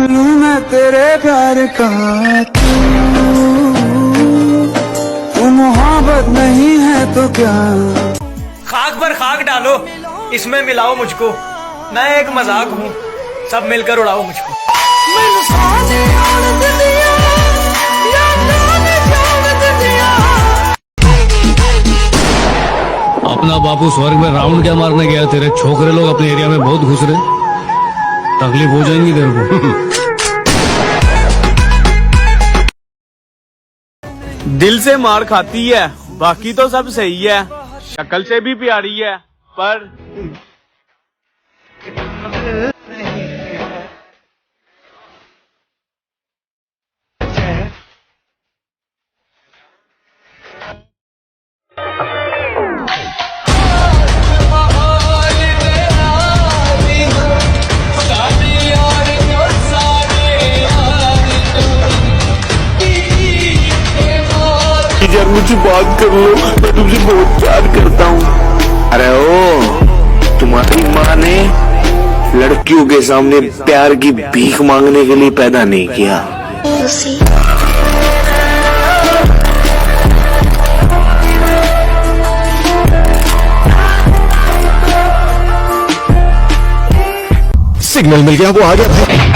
लूं मैं तेरे प्यार का, तू मोहब्बत नहीं है तो क्या। खाक पर खाक डालो, इसमें मिलाओ मुझको, मैं एक मजाक हूँ, सब मिलकर उड़ाओ मुझको। अपना बापू स्वर्ग में राउंड क्या मारने गया, तेरे छोकरे लोग अपने एरिया में बहुत घुस रहे, तकलीफ हो जाएंगी तेरे को। दिल से मार खाती है, बाकी तो सब सही है, शक्ल से भी प्यारी है, पर यार मुझे बात कर लो, मैं तुमसे बहुत प्यार करता हूँ। अरे ओ, तुम्हारी माँ ने लड़कियों के सामने प्यार की भीख मांगने के लिए पैदा नहीं किया। सिग्नल मिल गया, वो आ गया।